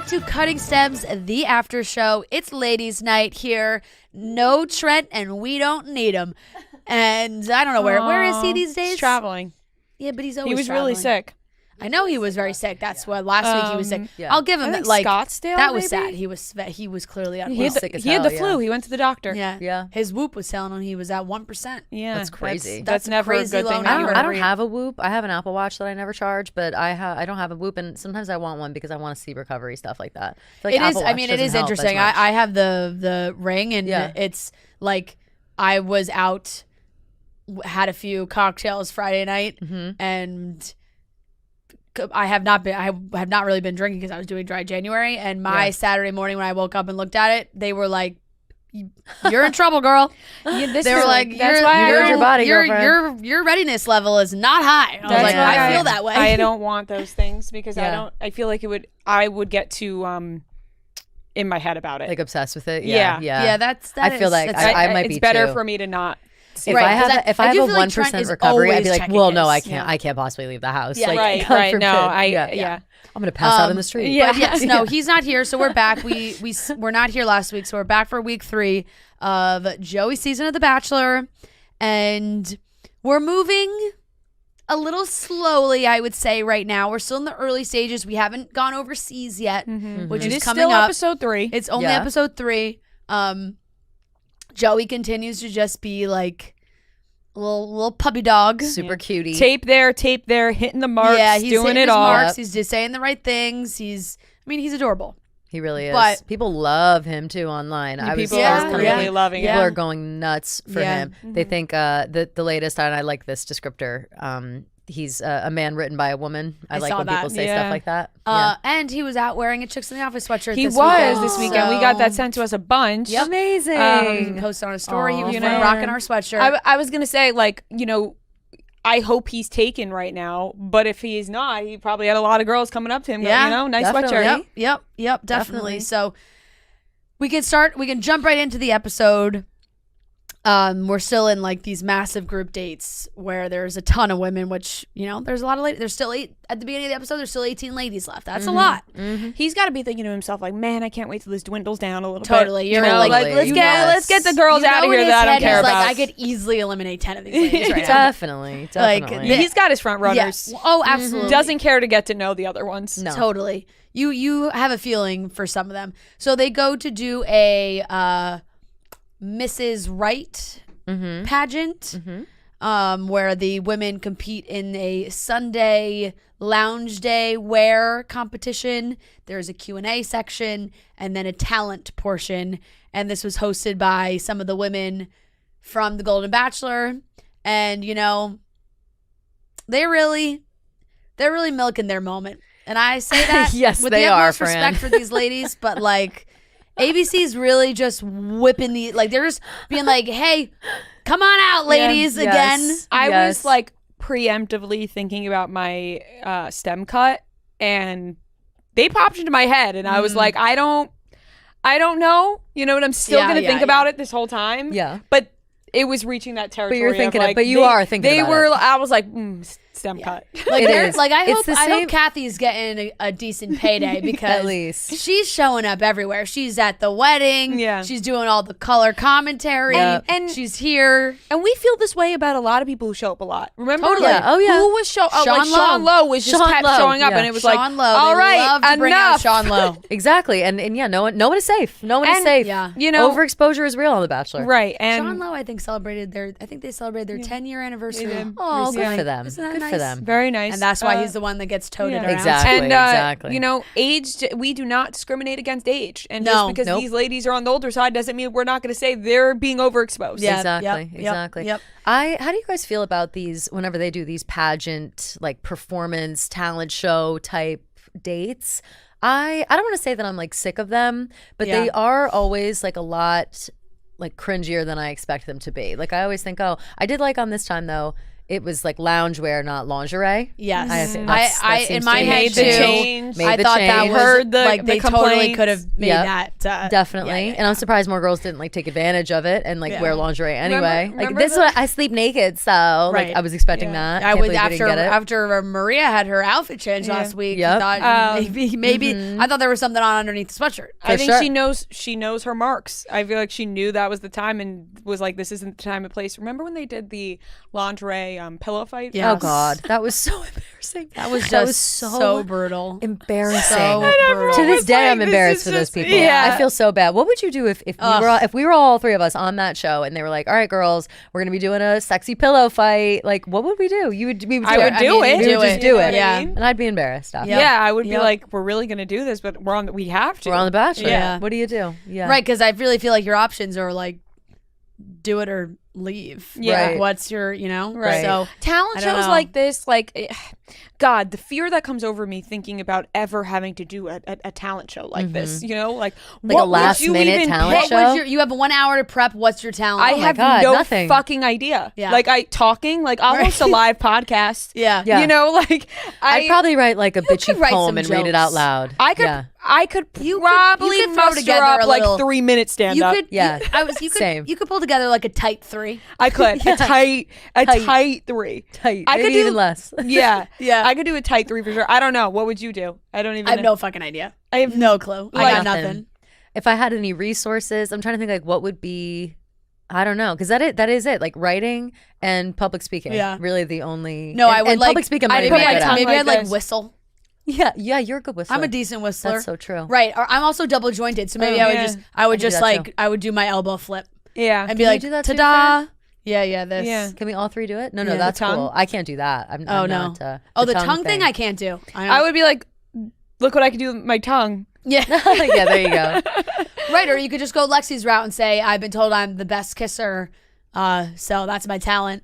back to Cutting Stems, the after show. It's ladies' night here. No Trent, and we don't need him. And I don't know where is he these days? He's traveling. Yeah, but he's always He was traveling. really sick. I know he was very sick. That's what last week he was sick. Yeah. I'll give him I think like Scottsdale, that was maybe? sad. He was clearly unwell. He had sick as he had hell, the flu. He went to the doctor. Yeah. His Whoop was telling him he was at 1%. Yeah, That's crazy. That's never a crazy good low thing. number. to I don't read. have a Whoop. I have an Apple Watch that I never charge, but I don't have a Whoop, and sometimes I want one because I want to see recovery stuff like that. I feel like It is. Apple I Watch mean, it doesn't is help as interesting. much. I have the ring, and Yeah. it's like I was out, had a few cocktails Friday night, and I have not really been drinking because I was doing dry January. And my Saturday morning when I woke up and looked at it, they were like, "You're in trouble, girl." They were like, that's why you heard your body, your readiness level is not high. And I was like, I feel that way. I don't want those things because Yeah. I feel like I would get too in my head about it. like obsessed with it. Yeah. Yeah, that I feel is- like that's- I might it's be better too. for me to not. If Right, I have 'cause if I I do have a feel like Trent 1% is recovery, I'd always be like, checking well, no, I his. can't. Yeah. I can't possibly leave the house. Yeah. Like, Right, God right. forbid. No, yeah. I'm gonna pass out in the street. yeah. But yes, no, he's not here, so we're back. We're not here last week, so we're back for week 3 of Joey's season of The Bachelor, and we're moving a little slowly, I would say. Right now, we're still in the early stages. We haven't gone overseas yet, which It is is coming still up. episode 3. It's only Yeah. episode 3. Joey continues to just be like little puppy dog. Super cutie. tape there, hitting the marks, Yeah, he's doing hitting it his all. marks. He's just saying the right things. He's adorable. He really is. But- people love him too online. I was People Yeah, are kind of really like, loving people it. are going nuts for Yeah. him. They think the latest, and I like this descriptor. He's a man written by a woman. I like saw when that. people say Yeah. stuff like that. And he was out wearing a Chicks in the Office sweatshirt. He this was weekend, this weekend. We got that sent to us a bunch. Yeah. Amazing. He posted on a story. He Aw, was man. rocking our sweatshirt. I was gonna say, like, I hope he's taken right now, but if he is not, he probably had a lot of girls coming up to him. Yeah, Nice definitely. sweatshirt. Yep, definitely. Definitely. So we can jump right into the episode. We're still in like these massive group dates where there's a ton of women, which, there's a lot of ladies. There's still at the beginning of the episode, there's still 18 ladies left. That's a lot. He's got to be thinking to himself, like, man, I can't wait till this dwindles down a little Totally. bit. You're like, let's Yes. get the girls out of in here his that I don't head, care he's about. like, I could easily eliminate 10 of these ladies right now. Definitely. Like, Definitely. He's got his front runners. Yeah. Oh, absolutely. Doesn't care to get to know the other ones. No. Totally. You have a feeling for some of them. So they go to do a Mrs. Right pageant, where the women compete in a Sunday lounge day wear competition. There's a Q&A section and then a talent portion. And this was hosted by some of the women from the Golden Bachelor. And, they're really milking their moment. And I say that Yes, with they the are, utmost respect Fran. for these ladies, but like ABC's really just whipping they're just being like, hey, come on out, ladies, Yes. again. I Yes. was like preemptively thinking about my stem cut, and they popped into my head, and I was like, I don't know, but I'm still Yeah, gonna yeah, think yeah. about it this whole time. Yeah. But it was reaching that territory. you're thinking of, it- like, but you are thinking They about were. it. I was like, stem cut. Like, It they're- is. like I It's hope the I same- hope Kathy's getting a decent payday because At least. she's showing up everywhere. She's at the wedding. Yeah. She's doing all the color commentary. And- she's here. And we feel this way about a lot of people who show up a lot. Remember? Totally. Like, Oh, yeah. Who was Sean Sean Lowe was just Sean kept Lowe, showing up, yeah. and it was Sean like, Lowe. all They right, love to bring out enough. Sean Lowe. Exactly. And yeah, no one is safe. No one is And, safe. yeah. Overexposure is real on The Bachelor. Right. And Sean Lowe, I think they celebrated their 10-year anniversary. did. Oh, good recently. for them. Isn't that Good nice? for them. very nice. And that's why he's the one that gets toted yeah. around. Exactly. And exactly. age. We do not discriminate against age, and No. just because Nope. these ladies are on the older side doesn't mean we're not going to say they're being overexposed. Yeah. Exactly. Yep, Exactly. yep. How do you guys feel about these whenever they do these pageant, like performance, talent show type dates? I don't want to say that I'm like sick of them, but Yeah. they are always like a lot like cringier than I expect them to be. Like I always think, oh, I did like on this time though, it was like loungewear, not lingerie. Yes, I think I that in seems my to head be Made too. the change. Made I the thought that change. was Heard the- like the they totally complaints. could have made Yep. that Definitely. And I'm surprised more girls didn't like take advantage of it and like Yeah. wear lingerie anyway. Remember like this is the- what I sleep naked, so Right. like I was expecting that. I Can't was believe we didn't get it. after Maria had her outfit change last week. Yep. I thought maybe I thought there was something on underneath the sweatshirt. I think sure. she knows her marks. I feel like she knew that was the time and was like, this isn't the time and place. Remember when they did the lingerie pillow fight? Yeah. Oh God, that was so embarrassing. That was That just was so brutal. embarrassing. So brutal. To this was day, like, I'm this embarrassed is for those just- people. yeah. I feel so bad. What would you do if we were all three of us on that show and they were like, "All right, girls, we're gonna be doing a sexy pillow fight"? Like, what would we do? We would I would it. do mean, it. do We would it. just do You know it. what I Yeah. mean? And I'd be embarrassed after. Yeah, I would be Yep. like, we're really gonna do this, but we have to. We're on The Bachelor. Yeah. What do you do? Yeah. Right, because I really feel like your options are like do it or leave. Yeah. Like, Right. what's your, Right. So Talent I don't shows know. like this, God, the fear that comes over me thinking about ever having to do a talent show like this, like Like what a last would you minute even talent pick? show? what's your, you have 1 hour to prep. What's your talent? I my have God, no nothing. fucking idea. Yeah. Like I'll host a live podcast. Yeah. Yeah. You know, like I'd probably write like a bitchy could write poem some and read it out jokes. loud. I could Yeah. probably you could throw muster together up a like little- 3-minute stand You up. could, Yeah. you could, Same. you could pull together like a tight 3. I could a tight 3. Tight. I Maybe could do even less. Yeah, Yeah. I could do a tight 3 for sure. I don't know. What would you do? I don't even. I have know. no fucking idea. I have No clue. I got nothing. If I had any resources, I'm trying to think like what would be. I don't know, because that is it. Like writing and public speaking. Yeah. Really the only. No, and, I would and like public speaking. I'd Might put be my good at. tongue maybe like I'd like this. whistle. Yeah, you're a good whistler. I'm a decent whistler. That's so true. Right. Or I'm also double jointed, so maybe Oh, I would yeah. just I could do just that like too. I would do my elbow flip Yeah. and be Can you like do that too, ta-da. Yeah, this. Yeah. Can we all three do it? No, Yeah. that's The tongue? cool. I can't do that. I'm Oh, no. not, Oh, the tongue thing I can't do. I would be like, look what I could do with my tongue. Yeah. Yeah, there you go. Right, or you could just go Lexi's route and say, I've been told I'm the best kisser, so that's my talent.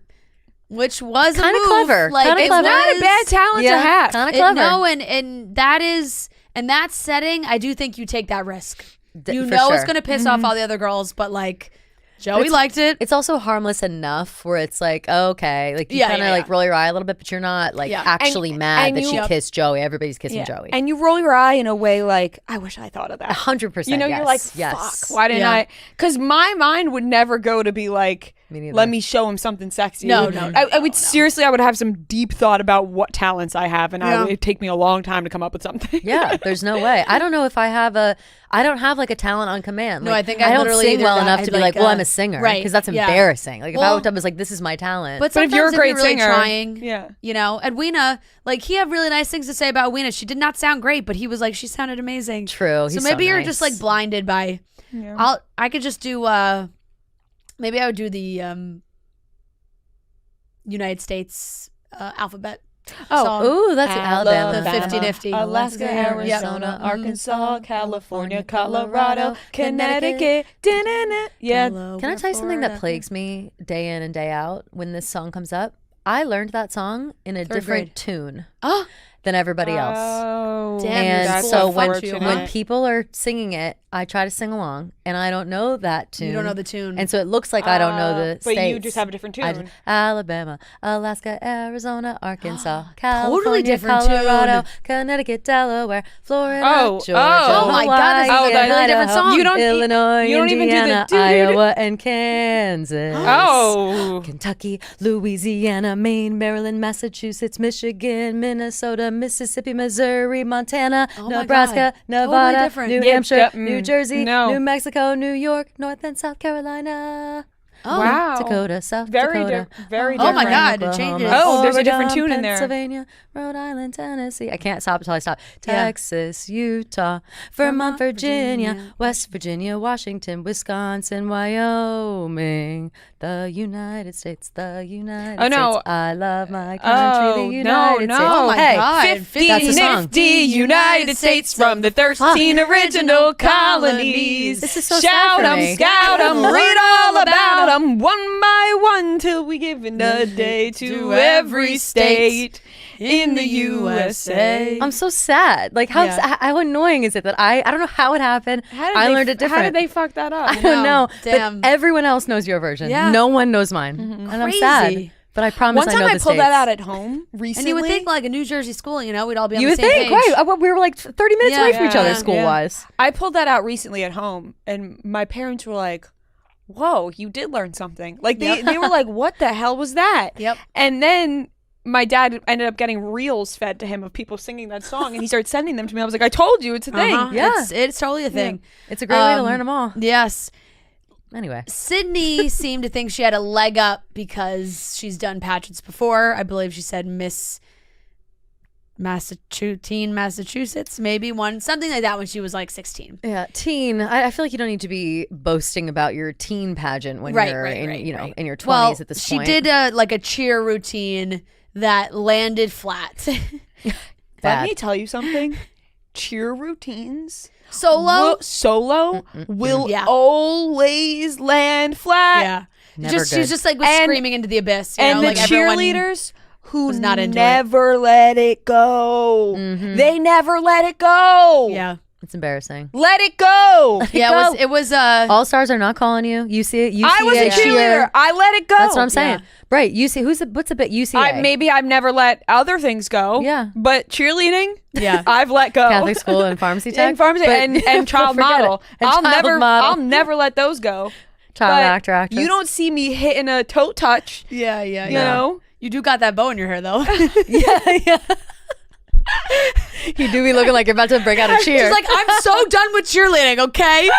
Which was Kinda a move. clever. Like, Kinda it clever. Not a was- bad talent to have. Kind of it- clever. no, and that is in that setting, I do think you take that risk. You for know it's sure. gonna piss off all the other girls, but like Joey liked it. It's also harmless enough where it's like, okay, like you Yeah, kind of yeah, like yeah. roll your eye a little bit, but you're not like Yeah. actually mad and that you- she Yep. kissed Joey. Everybody's kissing Joey. And you roll your eye in a way like, I wish I thought of that. 100%. You know, yes. you're like, yes. fuck, why didn't Yeah. I? Because my mind would never go to be like, Me neither. let me show him something sexy. No, It would- no, I would seriously, I would have some deep thought about what talents I have, and Yeah. it'd take me a long time to come up with something. Yeah, there's no way. I don't know if I don't have like a talent on command. No, Like, I think I I'd don't literally sing either well that- enough I'd to be like, like, well, I'm a singer. right, Because that's yeah. embarrassing. Like if I Well- looked up and was like, this is my talent. But But if you're a sometimes great really singer, trying, yeah. you know, Edwina, like he had really nice things to say about Weena. She did not sound great, but he was like, she sounded amazing. True. So He's maybe you're nice. just like blinded by. Yeah. I could just do. Maybe I would do the United States alphabet. song. Ooh, that's Alabama. The 50-50. Alaska, Arizona, Arkansas, California, Colorado, Connecticut. Yeah. Can I tell you something that plagues me day in and day out when this song comes up? I learned that song in a different grade. tune Oh, than everybody else. Oh, Damn, And that's so unfortunate. when people are singing it, I try to sing along, and I don't know that tune. you don't know the tune. And so it looks like I don't know the but states. you just have a different I tune. Alabama, Alaska, Arizona, Arkansas, California, Totally different Colorado, tune. Connecticut, Delaware, Florida, Oh, Georgia, oh. Oh my God, Hawaii, it's a completely different Idaho, song. You don't- Illinois, you don't even do the Indiana, doo-doo-doo. Iowa, and Kansas. Oh. Kentucky, Louisiana, Maine, Maryland, Massachusetts, Michigan, Minnesota, Mississippi, Missouri, Montana, Oh my Nebraska, God. Totally Nevada, different. New Yeah, Hampshire, yeah, New Jersey, no. New Mexico, New York, North and South Carolina. Oh, Wow. Dakota, South Very Dakota. very Oh my different. God, it changes. Oh, there's a different Oregon, tune in there. Pennsylvania, Rhode Island, Tennessee. I can't stop until I stop. Texas, Utah, Vermont, Virginia, West Virginia, Washington, Wisconsin, Wyoming, the United States, the United Oh, no. States. I love my country, Oh, the no, United no. States. Oh my Hey, God. 50 That's a song. nifty United States from the 13 original colonies. This is so Shout sad for 'em, me. scout 'em, read all about 'em, one by one till we give in a day to every state in the USA. I'm so sad. Like how annoying is it that I don't know how it happened. I learned it different. How did they fuck that up? I don't know. Damn. But everyone else knows your version. Yeah. No one knows mine. And I'm sad. Crazy. But I promise One I time know I the pulled that states. out at home recently. And you would think like a New Jersey school, you know, we'd all be on You the would same think, page. right? We were like 30 minutes away from each other school-wise. I pulled that out recently at home, and my parents were like, whoa, you did learn something. Like, they were like, what the hell was that? Yep. And then my dad ended up getting reels fed to him of people singing that song, and he started sending them to me. I was like, I told you, it's a thing. Yeah. It's totally a thing. It's a great way to learn them all. Yes. Anyway. Sydney seemed to think she had a leg up because she's done pageants before. I believe she said Miss Massachusetts, maybe one, something like that when she was like 16. Yeah, teen. I feel like you don't need to be boasting about your teen pageant when you're in your 20s at this point. She did like a cheer routine that landed flat. Let me tell you something. Cheer routines Solo will always land flat. Yeah. Never She's just like was screaming into the abyss. You and know, the like everyone cheerleaders who was not into never let it go. They never let it go. Yeah. It's embarrassing. Let it go. Yeah, it was All Stars are not calling you. You see it. I was a cheerleader. I let it go. That's what I'm saying. Right. You see what's a bit UCA? Maybe I've never let other things go. Yeah. But cheerleading, Yeah. I've let go. Catholic school and pharmacy tech. And pharmacy and child model. I'll never let those go. Child actor, actress. You don't see me hitting a toe touch. Yeah. You know? You do got that bow in your hair though. yeah. You do be looking like you're about to break out a cheer. She's like, I'm so done with cheerleading, okay?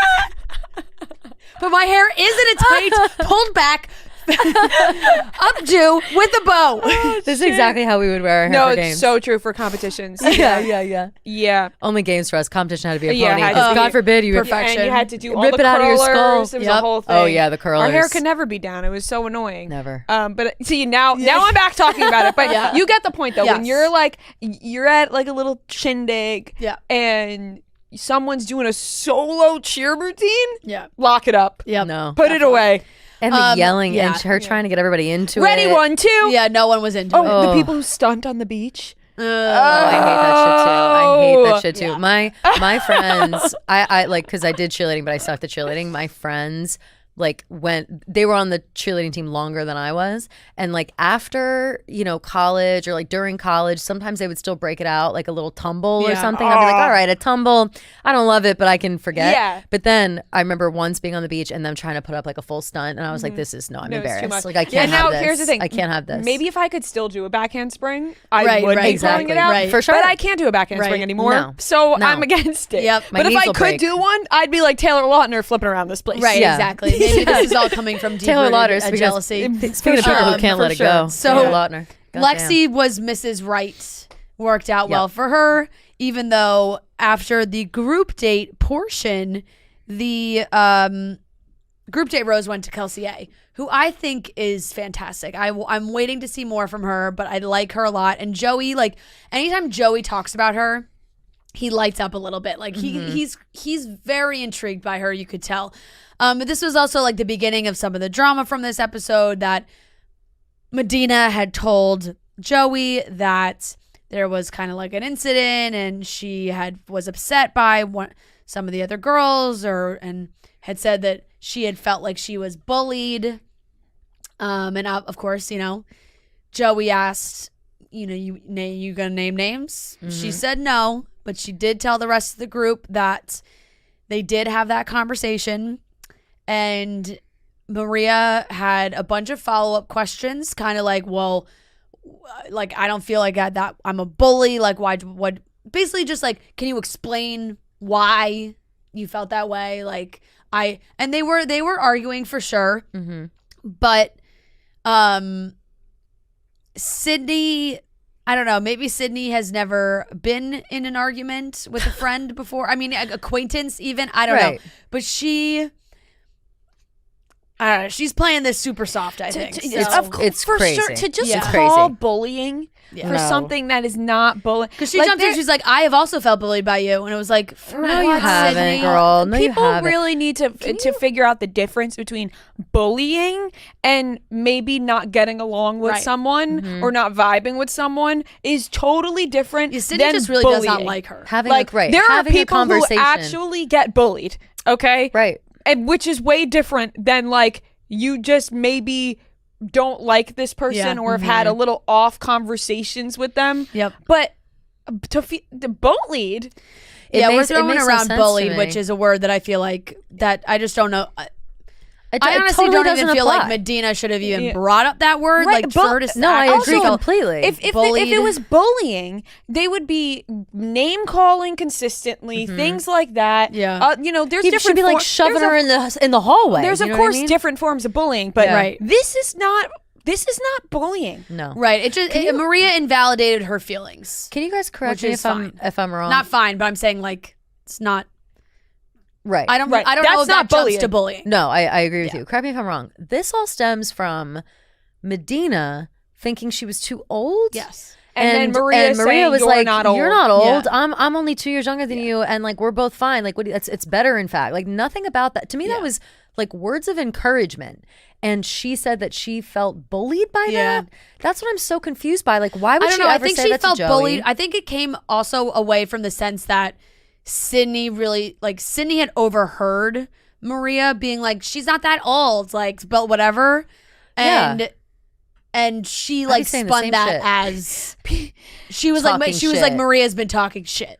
But my hair is in a tight, pulled back, updo with a bow. This is exactly how we would wear our hair No, for it's games. so true for competitions. Yeah. Only games for us. Competition had to be a pony. had to 'cause be God forbid you perfection. And you had to do all Rip the it out of your skull. curlers. It was a whole thing. Oh yeah, the curlers. Our hair could never be down. It was so annoying. Never. But see now I'm back talking about it. But you get the point though. When Yes. you're like you're at like a little shindig, and someone's doing a solo cheer routine, lock it up. Yep. No. Put it away. And the yelling and her yeah. trying to get everybody into Ready, it. 1, 2. Yeah, no one was into it. The people who stunt on the beach. I hate that shit too. Yeah. My friends, I like, because I did cheerleading, but I sucked at cheerleading. My friends, like, they were on the cheerleading team longer than I was, and like after college or like during college, sometimes they would still break it out like a little tumble or something. I'd be like, all right, a tumble, I don't love it, but I can forget. Yeah. But then I remember once being on the beach and them trying to put up like a full stunt, and I was like, I'm It's too embarrassed. much. Like I can't have now this. here's the thing. I can't have this. Maybe if I could still do a backhand spring, I Right, would right, be exactly, throwing it out. right. For sure. But I can't do a backhand Right. spring anymore. No. So No. I'm against it. Yep. My But if knees I will could break. do one, I'd be like Taylor Lautner flipping around this place. Right, Yeah. exactly. Maybe this is all coming from Taylor Lautner, deep-rooted jealousy. Speaking of people who can't let it go, So, Taylor Lautner. Lexi was Mrs. Right. Worked out well for her, even though after the group date portion, the group date rose went to Kelsey A, who I think is fantastic. I'm waiting to see more from her, but I like her a lot. And Joey, like, anytime Joey talks about her, he lights up a little bit. Like he's very intrigued by her, you could tell. But this was also like the beginning of some of the drama from this episode, that Medina had told Joey that there was kind of like an incident, and she was upset by some of the other girls, and had said that she had felt like she was bullied. And of course, Joey asked, you gonna name names? She said no, but she did tell the rest of the group that they did have that conversation, and Maria had a bunch of follow-up questions, kind of like, well, like, I don't feel like that I'm a bully. Like, why? What? Basically, just like, can you explain why you felt that way? Like, and they were arguing for sure, but Sydney, I don't know. Maybe Sydney has never been in an argument with a friend before. I mean, acquaintance even. I don't know, but I don't know. She's playing this super soft, I think. It's for crazy. sure, to just It's call crazy. bullying for No. something that is not bullying. Because she jumped in, she's like, I have also felt bullied by you. And it was like, No, you what, haven't, Sydney? girl. No, you People haven't. really need to figure out the difference between bullying and maybe not getting along with Right. someone or not vibing with someone is totally different. Yeah, Sydney than just really does not bullying. like her. Having Like, right. there are having a people who conversation. actually get bullied, okay? Right. And which is way different than like you just maybe don't like this person or have had a little off conversations with them. Yep. But the bullied. We're throwing around bullied, which is a word that I feel like that I just don't know. I honestly totally don't even feel apply. like Medina should have even brought up that word. Right, like for her to no, I agree completely. If it was bullying, they would be name calling consistently, things like that. Yeah, there's he different. Should be like shoving her in the hallway. There's of course different forms of bullying, but this is not bullying. No, right. It just Maria invalidated her feelings. Can you guys correct me if I'm wrong? Not fine, but I'm saying like it's not. Right. I don't know if That's that jumps to bullying. No, I agree with you. Correct me if I'm wrong. This all stems from Medina thinking she was too old. Yes. And then Maria was like, not old. "You're not old. Yeah. I'm only 2 years younger than you, and like we're both fine. Like it's better, in fact. Like nothing about that. To me, that was like words of encouragement. And she said that she felt bullied by that. That's what I'm so confused by. Like, why would she ever say that to Joey? I think she felt bullied. I think it came also away from the sense that Sydney had overheard Maria being like, she's not that old, like, but whatever. And she like spun that as she was like Maria's been talking shit.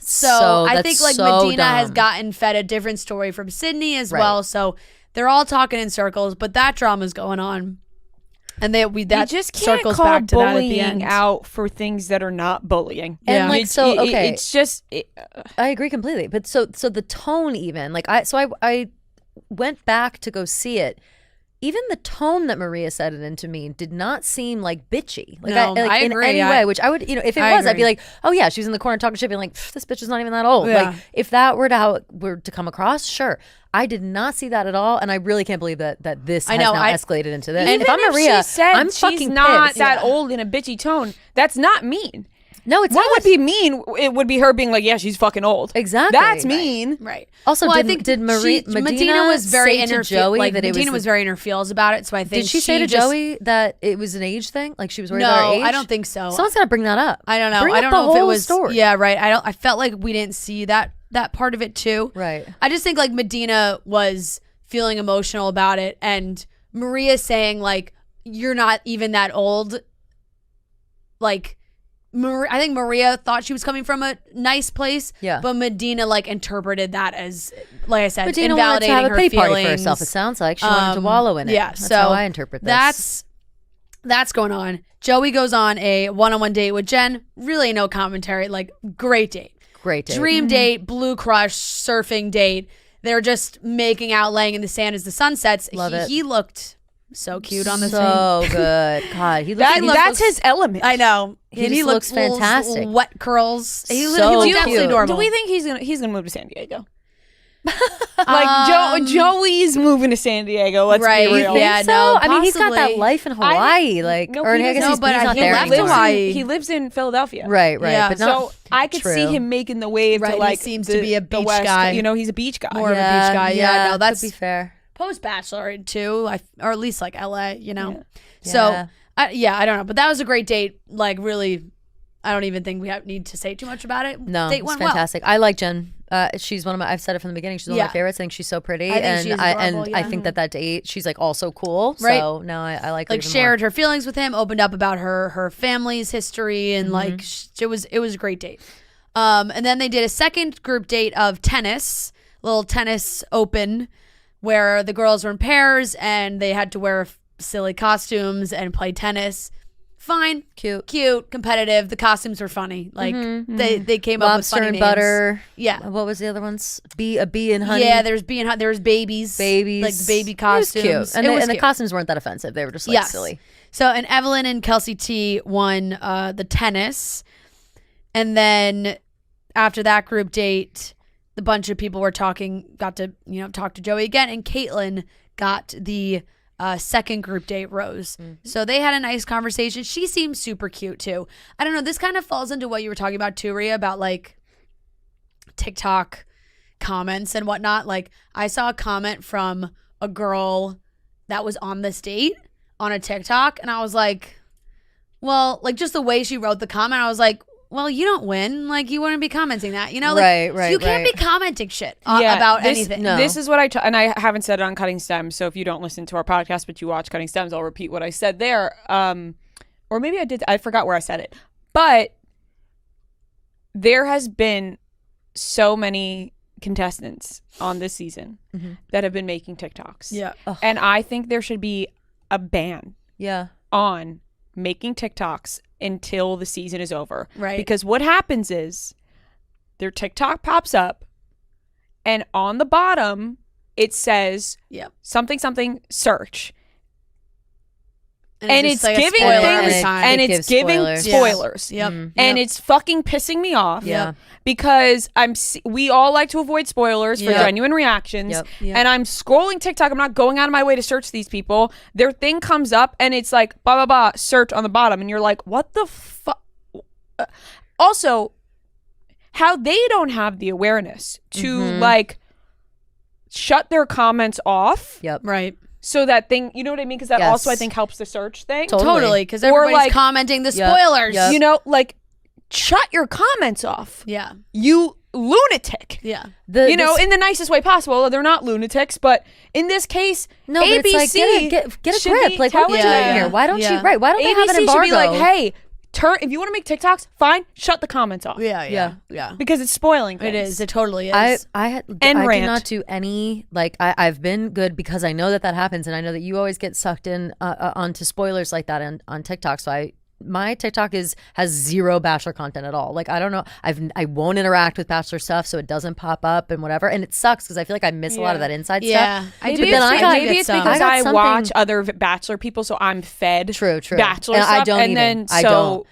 So I think like Medina has gotten fed a different story from Sydney as well. So they're all talking in circles, but that drama's going on. And we just can't circles call back to that at the bullying end. out for things that are not bullying. And like it's just. I agree completely. But so the tone even I went back to go see it. Even the tone that Maria said it into me did not seem like bitchy. Like I agree. In any way, which I would, if it was, I'd be like, oh yeah, she's in the corner talking shit, being like, this bitch is not even that old. Yeah. Like if that were to come across, sure. I did not see that at all, and I really can't believe that this has now escalated into this. Even if I'm Maria, she said I'm she's fucking not pissed. that old in a bitchy tone. That's not mean. No, it's what not. would be mean? It would be her being like, yeah, she's fucking old. Exactly. That's mean. Right. Also, I think think Medina was very inner Medina was very inner feels about it. So I think did she say to Joey that it was an age thing? Like she was worried about her age? No, I don't think so. Someone's got to bring that up. I don't know. Bring I don't up know the if it whole was story. Yeah, right. I felt like we didn't see that part of it too. Right. I just think like Medina was feeling emotional about it, and Maria saying like, "You're not even that old." Like. I think Maria thought she was coming from a nice place, but Medina like interpreted that as, like I said, Medina invalidating wanted to have a her pity party feelings. for herself. It sounds like she wanted to wallow in it. Yeah, that's so how I interpret this. That's going on. Joey goes on a one-on-one date with Jen. Really no commentary. Like great date, dream date, blue crush, surfing date. They're just making out, laying in the sand as the sun sets. Love it. He looked so cute on the scene. So good. God, that's his element. I know. He looks fantastic. Wet curls. He looks definitely normal. Do we think he's gonna move to San Diego? Like Joey's moving to San Diego. Let's be real. Yeah, so? no. I mean, he's got that life in Hawaii. He's not there anymore. He lives in Philadelphia. Right. Yeah. But not so I could see him making the wave to like. He seems to be a beach West, guy. He's a beach guy. More of a beach guy. Yeah. No, that's could be fair. Post Bachelor too, or at least like LA. Yeah. So I don't know, but that was a great date. Like really, I don't even think we need to say too much about it. No, date it's went fantastic. I like Jen. She's one of my. I've said it from the beginning. She's one of my favorites. I think she's so pretty, I think that date she's like also cool. Right. So no, I like her like shared her feelings with him, opened up about her family's history, and like it was a great date. And then they did a second group date of tennis, little tennis open, where the girls were in pairs and they had to wear silly costumes and play tennis. Fine, cute, competitive. The costumes were funny. Like they came up with funny names. Lobster and butter. Yeah. What was the other ones? A bee and honey. Yeah, there's bee and honey. There was babies. Like the baby costumes. It was cute. And the costumes weren't that offensive. They were just like silly. So and Evelyn and Kelsey T won the tennis, and then after that group date, the bunch of people got to talk to Joey again, and Caitlin got the second group date rose. So they had a nice conversation. She seems super cute too. I don't know, this kind of falls into what you were talking about too, Rhea, about like TikTok comments and whatnot. Like I saw a comment from a girl that was on this date on a TikTok, and I was like, well, like just the way she wrote the comment, I was like, well, you don't win. Like, you wouldn't be commenting that, you know? Like, Right, you can't right. be commenting shit about anything. No. This is what and I haven't said it on Cutting Stems, so if you don't listen to our podcast but you watch Cutting Stems, I'll repeat what I said there. Or maybe I did. I forgot where I said it. But there has been so many contestants on this season that have been making TikToks. Yeah. And I think there should be a ban on making TikToks until the season is over. Right. Because what happens is their TikTok pops up and on the bottom it says something search. And it's like giving things and it's giving spoilers. Yep. And it's fucking pissing me off. Yeah. Because we all like to avoid spoilers for genuine reactions. Yep. And I'm scrolling TikTok. I'm not going out of my way to search these people. Their thing comes up and it's like blah blah blah search on the bottom, and you're like, what the fuck? Also, how they don't have the awareness to like shut their comments off. Yep. Right. So that thing, you know what I mean? Because that Yes. also, I think, helps the search thing. Totally. Because Or, everybody's like, commenting the spoilers. Yep. You know, like, shut your comments off. Yeah. You lunatic. Yeah. You know, in the nicest way possible. They're not lunatics, but in this case, no, but ABC it's like, get a should grip. be Like, what are you telling doing them. here? Why don't Yeah. you? Right? Why don't they have an ABC embargo? should be like, hey, if you want to make TikToks, fine, shut the comments off. Yeah. Because it's spoiling things. It is. It totally is. I do rant. not do any, like, I've been good because I know that happens, and I know that you always get sucked in onto spoilers like that on TikTok. So my TikTok has zero Bachelor content at all. Like, I don't know, I won't interact with Bachelor stuff, so it doesn't pop up and whatever, and it sucks because I feel like I miss a lot of that inside stuff. I do. Maybe it's because I I got watch other Bachelor people, so I'm fed True. Bachelor And stuff. I don't and either. then I so don't.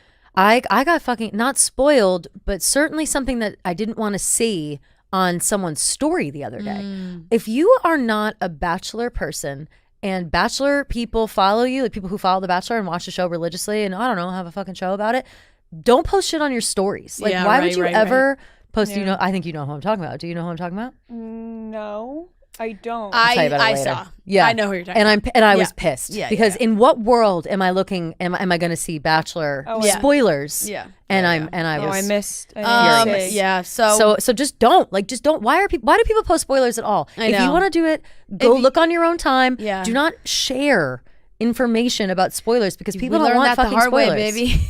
I got fucking not spoiled, but certainly something that I didn't want to see on someone's story the other day. If you are not a Bachelor person and Bachelor people follow you, like people who follow The Bachelor and watch the show religiously and, I don't know, have a fucking show about it, don't post shit on your stories. Like, why would you ever post, you know, I think you know who I'm talking about. Do you know who I'm talking about? No, I don't. I'll tell you about it later. saw. Yeah, I know who you're talking about. And I was pissed because yeah. in what world am I looking? Am I going to see Bachelor spoilers? Yeah. And I was. I missed. furious. Yeah. So just don't Why do people post spoilers at all? I If know. you want to do it, go look on your own time. Yeah. Do not share information about spoilers because people we don't learned want that the fucking hard spoilers. way, baby.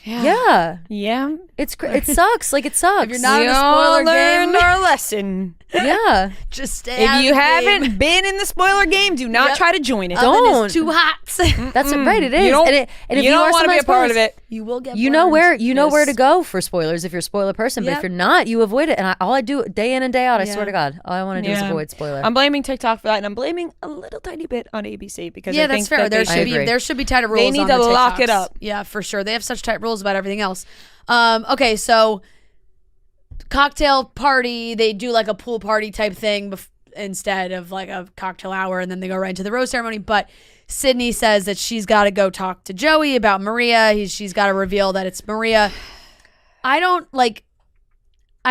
Yeah. Yeah. It sucks. Like, it sucks. If you're not We in a all spoiler learned game, our lesson. Yeah. just stay out If of you the haven't game. been in the spoiler game, do not try to join it. Don't. Oven is too hot. That's right. It is. You don't, and if you don't are want to be somebody's a part of spoilers, it. You will get you know burned. where to go for spoilers if you're a spoiler person. But Yep. if you're not, you avoid it. And all I do day in and day out, I Yeah. swear to God, all I want to do is Yeah. avoid spoiler. I'm blaming TikTok for that, and I'm blaming a little tiny bit on ABC because Yeah, I that's think fair. that agree. There should be tighter rules. They need on to the lock it TikToks. up. Yeah, for sure. They have such tight rules about everything else. Okay, so cocktail party. They do like a pool party type thing instead of like a cocktail hour, and then they go right into the rose ceremony. But Sydney says that she's got to go talk to Joey about Maria. She's got to reveal that it's Maria. I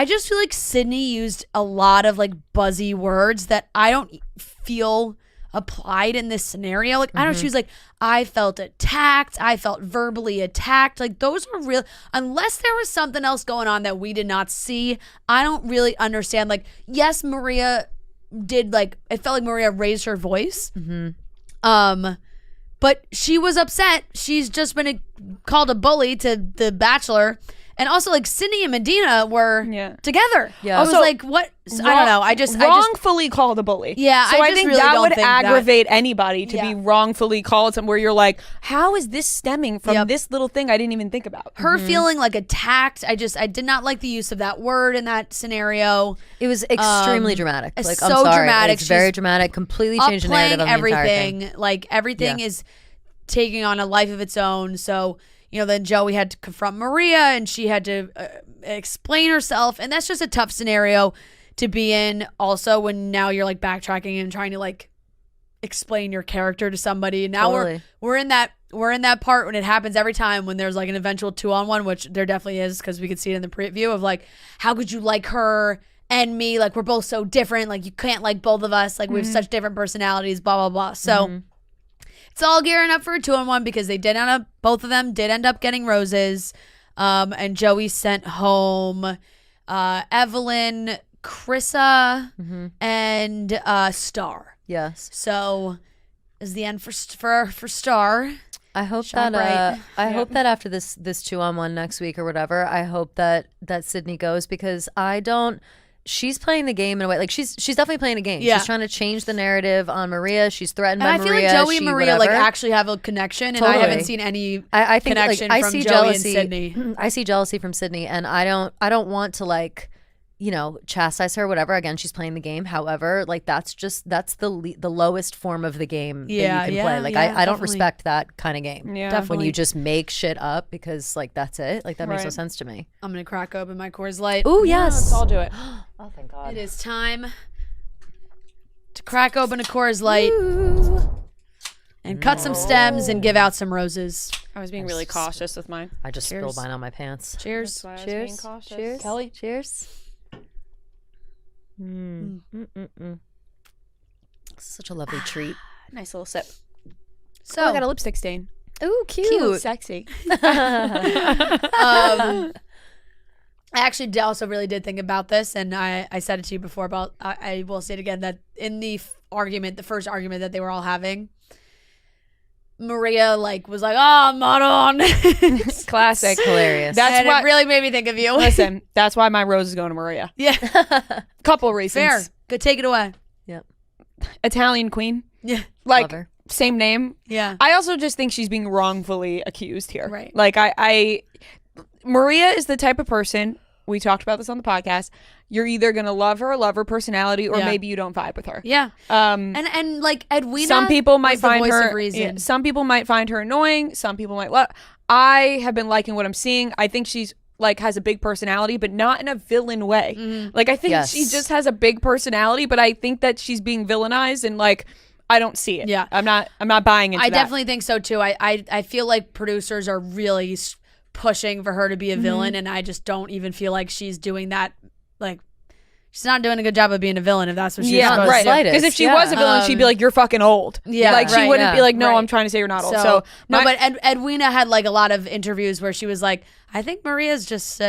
just feel like Sydney used a lot of like buzzy words that I don't feel applied in this scenario. Like, I don't know, she was like, I felt attacked. I felt verbally attacked. Like, those are real. Unless there was something else going on that we did not see, I don't really understand. Like, yes, Maria did, like, it felt like Maria raised her voice. But she was upset. She's just been called a bully to the Bachelor. And also, like, Sydney and Medina were together. Yeah. I was Also, like, what? I don't know. I just wrongfully called a bully. Yeah, so I I, just think really that don't would think that- aggravate anybody to Yeah. be wrongfully called something where you're like, how is this stemming from this little thing I didn't even think about? her feeling like attacked. I did not like the use of that word in that scenario. It was extremely dramatic. it's Like, so I'm sorry. dramatic. It's very She's dramatic. Completely changed the narrative Upplaying of the entire everything. thing. Like, everything is taking on a life of its own. So, then Joey had to confront Maria and she had to explain herself. And that's just a tough scenario to be in. Also, when now you're like backtracking and trying to like explain your character to somebody. And now Totally. we're in that part when it happens every time when there's like an eventual 2-on-1, which there definitely is because we could see it in the preview of like, how could you like her and me? Like, we're both so different. Like, you can't like both of us. Like, we have such different personalities, blah, blah, blah. So it's all gearing up for a 2-on-1 because both of them did end up getting roses. And Joey sent home Evelyn, Krissa, and Star. Yes. So is the end for Star. I hope Shine that bright. I hope that after this 2-on-1 next week or whatever, I hope that Sydney goes, because she's playing the game in a way, like she's definitely playing a game. Yeah. She's trying to change the narrative on Maria. She's threatened And by I feel Maria. like Joey and Maria like actually have a connection, and I Totally. haven't seen any I think connection like, I from see Joey jealousy. and Sydney. I see jealousy from Sydney, and I don't want to like, chastise her, whatever. Again, she's playing the game. However, like that's the lowest form of the game that you can play. Like I don't definitely. respect that kind of game. Yeah. Definitely. When you just make shit up because like that's it. Like that makes no Right. sense to me. I'm gonna crack open my Coors Light. Oh Yeah, yes. let's all do it. Oh thank God. It is time to crack open a Coors Light and cut some stems and give out some roses. I was being really cautious with mine. I just Cheers. spilled mine on my pants. Cheers. That's why I was being Cheers. cautious. Cheers. Kelly? Cheers. Such a lovely treat. Nice little sip. So Oh, I got a lipstick stain. Ooh, cute. Sexy. I actually also really did think about this, and I said it to you before, about I will say it again, that in the first argument that they were all having, Maria was like, "Oh, I'm not on." Classic. Hilarious. That's and why. it really made me think of you. Listen, that's why my rose is going to Maria. Yeah, Couple reasons. fair. Good, take it away. Yep. Italian queen. Yeah, Like Love her. same name. yeah. I also just think she's being wrongfully accused here. Right. Like Maria is the type of person, we talked about this on the podcast, you're either going to love her personality, or Yeah. maybe you don't vibe with her. Yeah. And like Edwina, Some people might was the find voice her of reason. some people might find her annoying, some people might love. I have been liking what I'm seeing. I think she's has a big personality, but not in a villain way. Like I think Yes. she just has a big personality, but I think that she's being villainized, and I don't see it. Yeah. I'm not buying into I that. definitely think so too. I feel like producers are really pushing for her to be a villain, and I just don't even feel like she's doing that. Like, she's not doing a good job of being a villain, if that's what she's supposed right. to do. Slightest. Because if she Yeah. was a villain, she'd be like, "You're fucking old." Yeah, like she right, wouldn't yeah. be like, "No, Right. I'm trying to say you're not old." So, So no, but Edwina had a lot of interviews where she was like, I think Maria's just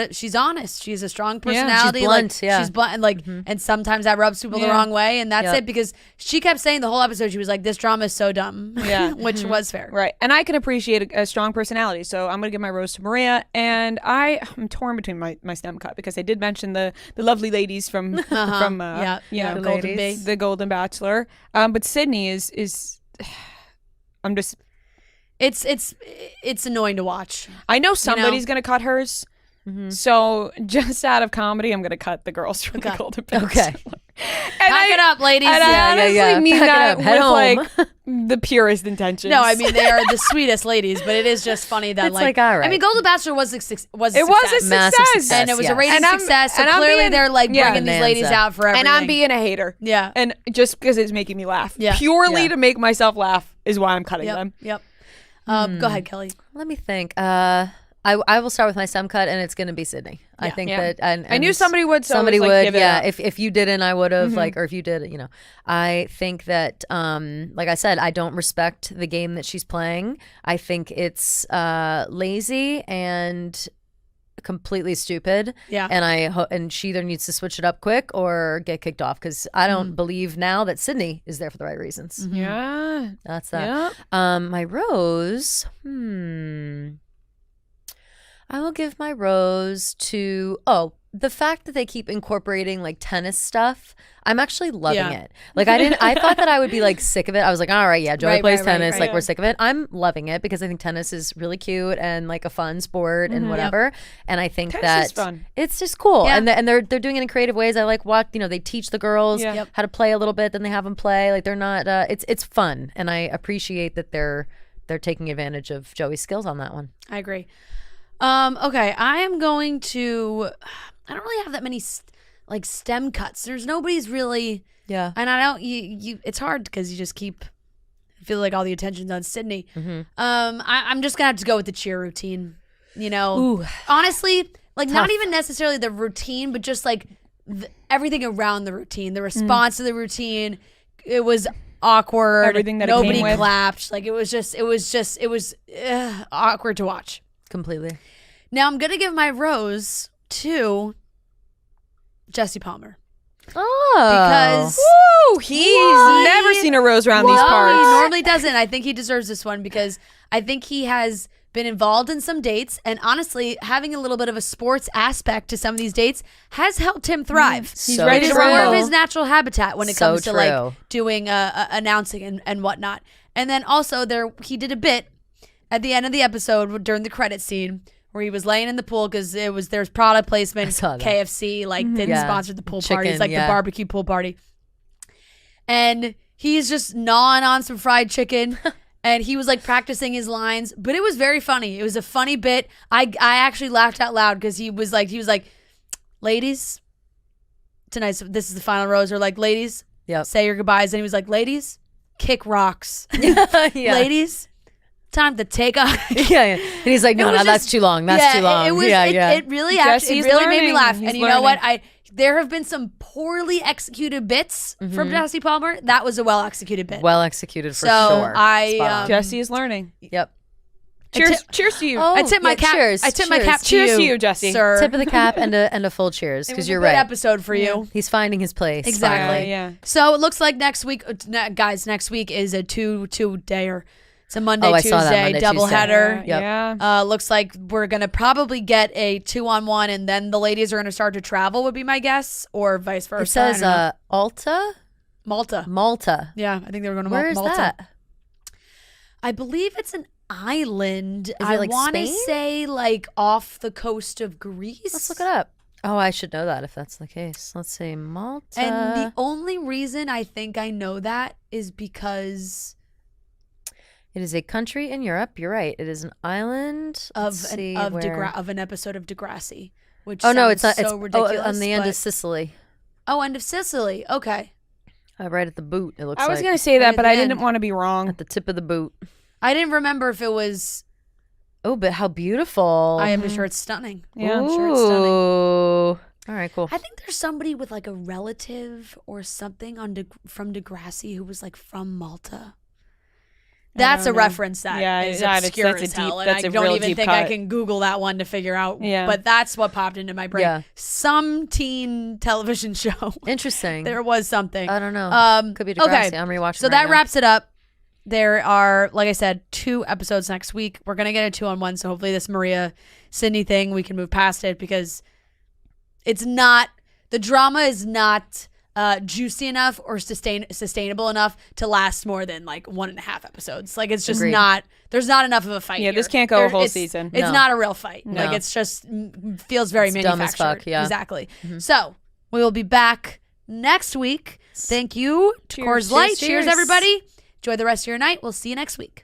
she's honest. She's a strong personality. blunt, yeah. She's blunt, and and sometimes that rubs people the Yeah. wrong way, and that's Yep. it, because she kept saying the whole episode, she was like, this drama is so dumb. Yeah. Which was fair. right, and I can appreciate a strong personality, so I'm gonna give my rose to Maria. And I'm torn between my stem cut, because I did mention the lovely ladies from Yeah, you know, Golden Bee. the Golden Bachelor. But Sydney is I'm just It's annoying to watch. I know somebody's gonna cut hers. So just out of comedy, I'm gonna cut the girls from the Golden Bachelor. Okay. And Back it up, ladies. And I Yeah, honestly yeah. mean Back it that up. Head with the purest intentions. No, I mean, they are the sweetest ladies, but it is just funny that It's all right. I mean, Golden Bachelor was a success. it was a Massive success. success. And it was a Yes. rating And I'm- success. So and I'm clearly being- they're yeah. bringing these ladies Bonanza. out for everything. And I'm being a hater. Yeah. And just because it's making me laugh. Yeah. Purely Yeah. to make myself laugh is why I'm cutting them. Yep. Go ahead, Kelly. Let me think. I will start with my stem cut, and it's going to be Sydney. I think Yeah. that, and I knew somebody would, so I somebody was like, would. give it Yeah, up. if you didn't, I would have or if you did, I think that, like I said, I don't respect the game that she's playing. I think it's lazy and completely stupid. Yeah. And she either needs to switch it up quick or get kicked off, because I don't believe now that Sydney is there for the right reasons. Yeah. That's that. Yeah. My rose. I will give my rose to the fact that they keep incorporating tennis stuff. I'm actually loving Yeah. it. I thought that I would be sick of it. I was like, all right, yeah, Joey Right, plays right, right, tennis. right. We're sick of it. I'm loving it because I think tennis is really cute and a fun sport and whatever. And I think Tennis that is fun. it's just cool. Yeah. And they're doing it in creative ways. I like what they teach the girls Yeah. Yep. how to play a little bit, then they have them play. They're not. It's fun, and I appreciate that they're taking advantage of Joey's skills on that one. I agree. Okay, I am going to. I don't really have that many stem cuts. There's nobody's really. Yeah. And I don't. You. It's hard because you just keep. I feel like all the attention's on Sydney. I'm just gonna have to go with the cheer routine. Ooh. Honestly, not even necessarily the routine, but just everything around the routine, the response to the routine. It was awkward. Everything that it nobody came with. clapped. It was awkward to watch. Completely. Now I'm gonna give my rose to Jesse Palmer Oh. because Woo! He's never seen a rose around these he parts. normally doesn't. I think he deserves this one because I think he has been involved in some dates, and honestly, having a little bit of a sports aspect to some of these dates has helped him thrive. He's So ready It to is more of rumble. his natural habitat when it So comes to like true. doing announcing and whatnot. And then also he did a bit at the end of the episode during the credit scene where he was laying in the pool because there's product placement. saw that. KFC didn't Yeah. sponsor the pool Chicken, parties, like yeah. the barbecue pool party. And he's just gnawing on some fried chicken. And he was like practicing his lines, but it was very funny. It was a funny bit. I actually laughed out loud because he was like, ladies, tonight this is the final rose. Or like, ladies, Yep. say your goodbyes. And he was like, ladies, kick rocks. yeah. Ladies, time to take off. yeah. And he's like, no, was that's just- too long. That's too long. It was. yeah, It, yeah. it really actually. It Jesse's really made me learning. laugh. He's And you know what? learning. There have been some poorly executed bits from Jesse Palmer. That was a well executed bit. Well executed for So, sure. I, Spot on. Jesse is learning. Yep. Cheers to you. Oh, I tip my yeah, cap. cheers, I tip my cheers. cap Cheers to to you, you, Jesse. sir. Tip of the cap and a full cheers It because was you're a good right. episode for you. He's finding his place. Exactly. Yeah. So it looks like next week, guys. Next week is a two-dayer. It's a Monday, Oh, I Tuesday saw that, Monday, doubleheader. Yep. Yeah. Looks like we're gonna probably get a 2-on-1, and then the ladies are gonna start to travel. Would be my guess, or vice versa. It says I don't know. Malta. Malta. Yeah, I think they were going to Where is Malta. that? I believe it's an island. it I like want to Spain? say like off the coast of Greece. Let's look it up. Oh, I should know that if that's the case. Let's see, Malta. And the only reason I think I know that is because It is a country in Europe. You're right. It is an island. of Let's an, see of, where- of an episode of Degrassi, which Oh no, it's not. sounds so It's ridiculous. on the end but- of Sicily. end of Sicily. Okay, Right at the boot. It looks I was like going to say Right that, at but the I end. didn't want to be wrong. at the tip of the boot. I didn't remember if it was. Oh, but how beautiful! I am sure it's stunning. Yeah. I'm sure it's stunning. Ooh. All right, cool. I think there's somebody with like a relative or something from Degrassi who was like from Malta. That's a don't know. reference that Yeah, is that's obscure a as deep- hell, and that's I a don't real even deep think I cut. can Google that one to figure out. Yeah. But that's what popped into my brain. Yeah. Some teen television show. Interesting. There was something. I don't know. Could be Degrassi. Okay. I'm rewatching. So right that now. wraps it up. There are, like I said, 2 episodes next week. We're gonna get a 2-on-1. So hopefully this Maria Sydney thing, we can move past it because it's not, the drama is not juicy enough or sustainable enough to last more than like 1.5 episodes. Like it's just Agreed. not, there's not enough of a fight. Yeah, this here. can't go a whole it's- season. It's No. not a real fight. No. Like it's just feels very It's manufactured. dumb as fuck, yeah. Exactly. So we will be back next week. Thank you to Cheers. Coors Light. Cheers, Cheers, cheers. everybody. Enjoy the rest of your night. We'll see you next week.